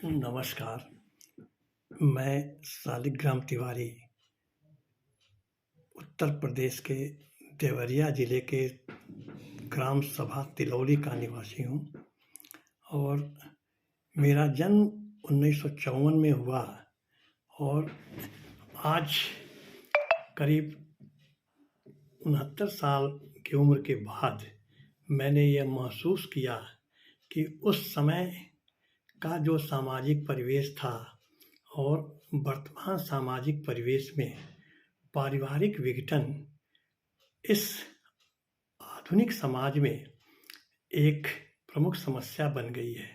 नमस्कार। मैं शालिग्राम तिवारी उत्तर प्रदेश के देवरिया ज़िले के ग्राम सभा तिलौली का निवासी हूँ और मेरा जन्म 1954 में हुआ और आज करीब 69 साल की उम्र के बाद मैंने यह महसूस किया कि उस समय का जो सामाजिक परिवेश था और वर्तमान सामाजिक परिवेश में पारिवारिक विघटन इस आधुनिक समाज में एक प्रमुख समस्या बन गई है।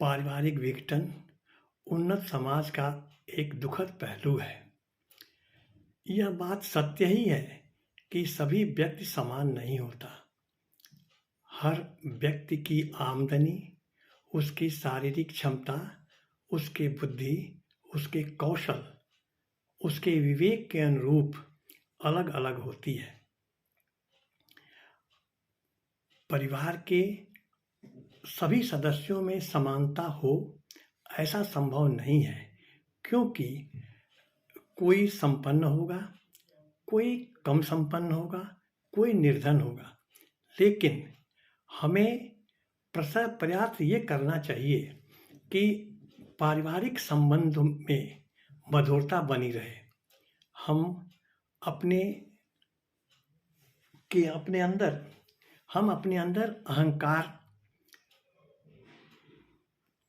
पारिवारिक विघटन उन्नत समाज का एक दुखद पहलू है। यह बात सत्य ही है कि सभी व्यक्ति समान नहीं होता। हर व्यक्ति की आमदनी, उसकी शारीरिक क्षमता, उसकी बुद्धि, उसके कौशल, उसके विवेक के अनुरूप अलग अलग होती है। परिवार के सभी सदस्यों में समानता हो ऐसा संभव नहीं है, क्योंकि कोई संपन्न होगा, कोई कम संपन्न होगा, कोई निर्धन होगा। लेकिन हमें प्रयास ये करना चाहिए कि पारिवारिक संबंध में मधुरता बनी रहे। हम अपने अंदर अहंकार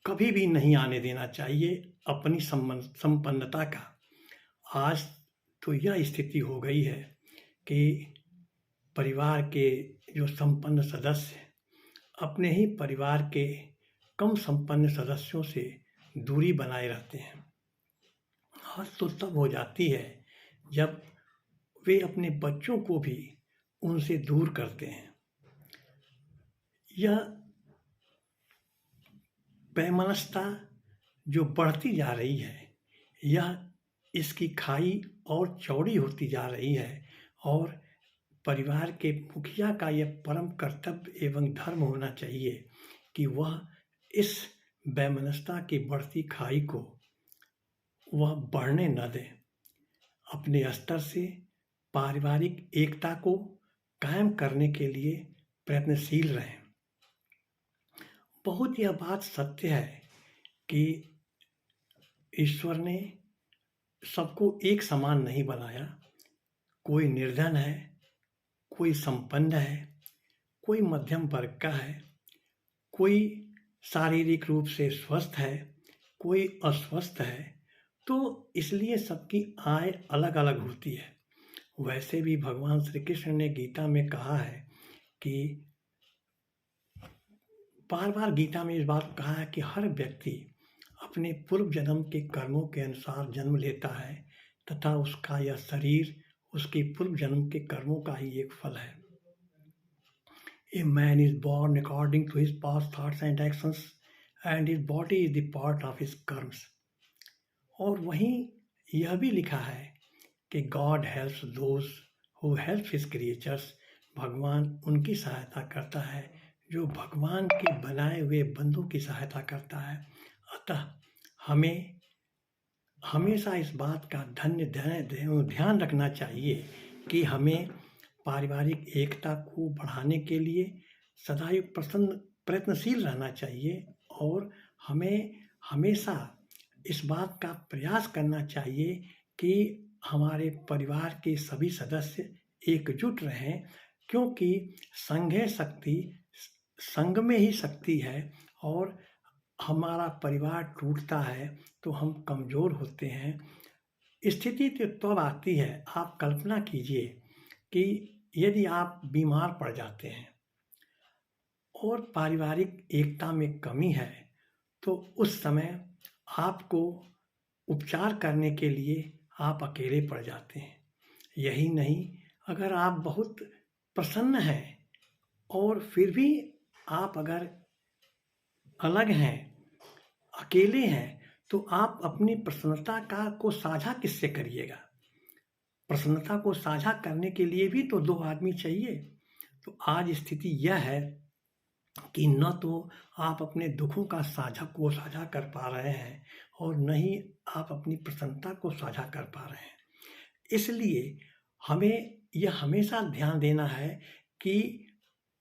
कभी भी नहीं आने देना चाहिए अपनी संपन्नता का। आज तो यह स्थिति हो गई है कि परिवार के जो संपन्न सदस्य अपने ही परिवार के कम संपन्न सदस्यों से दूरी बनाए रहते हैं। हद तो तब हो जाती है जब वे अपने बच्चों को भी उनसे दूर करते हैं। यह वैमनस्यता जो बढ़ती जा रही है, यह इसकी खाई और चौड़ी होती जा रही है और परिवार के मुखिया का यह परम कर्तव्य एवं धर्म होना चाहिए कि वह इस वैमनस्यता की बढ़ती खाई को वह बढ़ने न दें। अपने स्तर से पारिवारिक एकता को कायम करने के लिए प्रयत्नशील रहें। बहुत यह बात सत्य है कि ईश्वर ने सबको एक समान नहीं बनाया। कोई निर्धन है, कोई संपन्न है, कोई मध्यम वर्ग का है, कोई शारीरिक रूप से स्वस्थ है, कोई अस्वस्थ है। तो इसलिए सबकी आय अलग अलग होती है। वैसे भी भगवान श्री कृष्ण ने गीता में कहा है कि बार बार गीता में इस बात कहा है कि हर व्यक्ति अपने पूर्व जन्म के कर्मों के अनुसार जन्म लेता है तथा उसका यह शरीर उसके पूर्व जन्म के कर्मों का ही एक फल है। A man is born according to his past thoughts and actions, and his body is the part of his karmas. और वहीं यह भी लिखा है कि God helps those who help his creatures। भगवान उनकी सहायता करता है जो भगवान के बनाए हुए बंदों की सहायता करता है। अतः हमें हमेशा इस बात का ध्यान रखना चाहिए कि हमें पारिवारिक एकता को बढ़ाने के लिए सदैव प्रयत्नशील रहना चाहिए और हमें हमेशा इस बात का प्रयास करना चाहिए कि हमारे परिवार के सभी सदस्य एकजुट रहें, क्योंकि संघे शक्ति, संघ में ही शक्ति है। और हमारा परिवार टूटता है तो हम कमज़ोर होते हैं। स्थिति तो तब आती है, आप कल्पना कीजिए कि यदि आप बीमार पड़ जाते हैं और पारिवारिक एकता में कमी है, तो उस समय आपको उपचार करने के लिए आप अकेले पड़ जाते हैं। यही नहीं, अगर आप बहुत प्रसन्न हैं और फिर भी आप अगर अलग हैं, अकेले हैं, तो आप अपनी प्रसन्नता को साझा किससे करिएगा? प्रसन्नता को साझा करने के लिए भी तो दो आदमी चाहिए। तो आज स्थिति यह है कि न तो आप अपने दुखों का साझा कर पा रहे हैं और न ही आप अपनी प्रसन्नता को साझा कर पा रहे हैं। इसलिए हमें यह हमेशा ध्यान देना है कि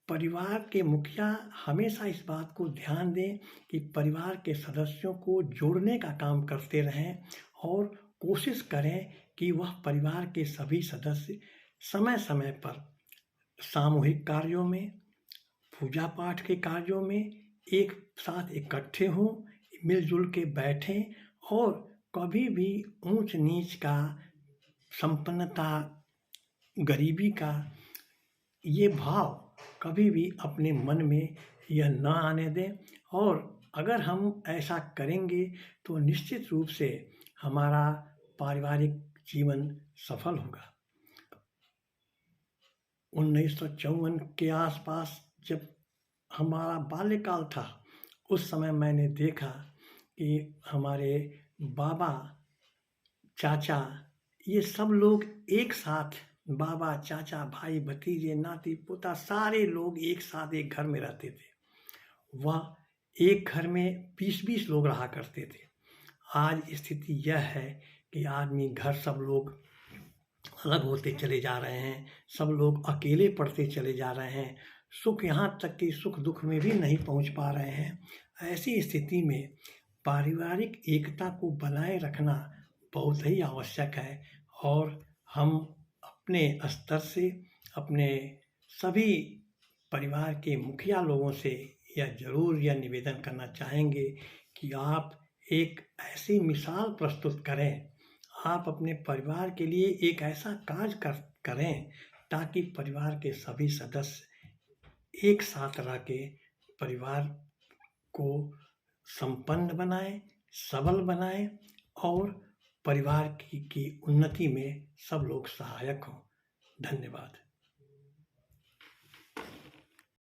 परिवार के मुखिया हमेशा इस बात को ध्यान दें कि परिवार के सदस्यों को जोड़ने का काम करते रहें और कोशिश करें कि वह परिवार के सभी सदस्य समय-समय पर सामूहिक कार्यों में, पूजा-पाठ के कार्यों में एक साथ इकट्ठे हों, मिल-जुल के बैठें और कभी भी ऊँच-नीच का, संपन्नता, गरीबी का ये भाव कभी भी अपने मन में यह ना आने दें और अगर हम ऐसा करेंगे तो निश्चित रूप से हमारा पारिवारिक जीवन सफल होगा। 1954 के आसपास जब हमारा बाल्यकाल था, उस समय मैंने देखा कि हमारे बाबा, चाचा ये सब लोग एक साथ बाबा, चाचा, भाई, भतीजे, नाती, पोता सारे लोग एक साथ एक घर में रहते थे। वह एक घर में 20-20 लोग रहा करते थे। आज स्थिति यह है कि आदमी घर सब लोग अलग होते चले जा रहे हैं, सब लोग अकेले पड़ते चले जा रहे हैं, सुख यहाँ तक कि सुख-दुख में भी नहीं पहुँच पा रहे हैं। ऐसी स्थिति में पारिवारिक एकता को बनाए रखना बहुत ही आवश्यक है और हम अपने स्तर से अपने सभी परिवार के मुखिया लोगों से यह निवेदन करना चाहेंगे कि आप एक ऐसी मिसाल प्रस्तुत करें, आप अपने परिवार के लिए एक ऐसा करें ताकि परिवार के सभी सदस्य एक साथ रह के परिवार को संपन्न बनाएँ, सबल बनाएँ और परिवार की उन्नति में सब लोग सहायक हों। धन्यवाद।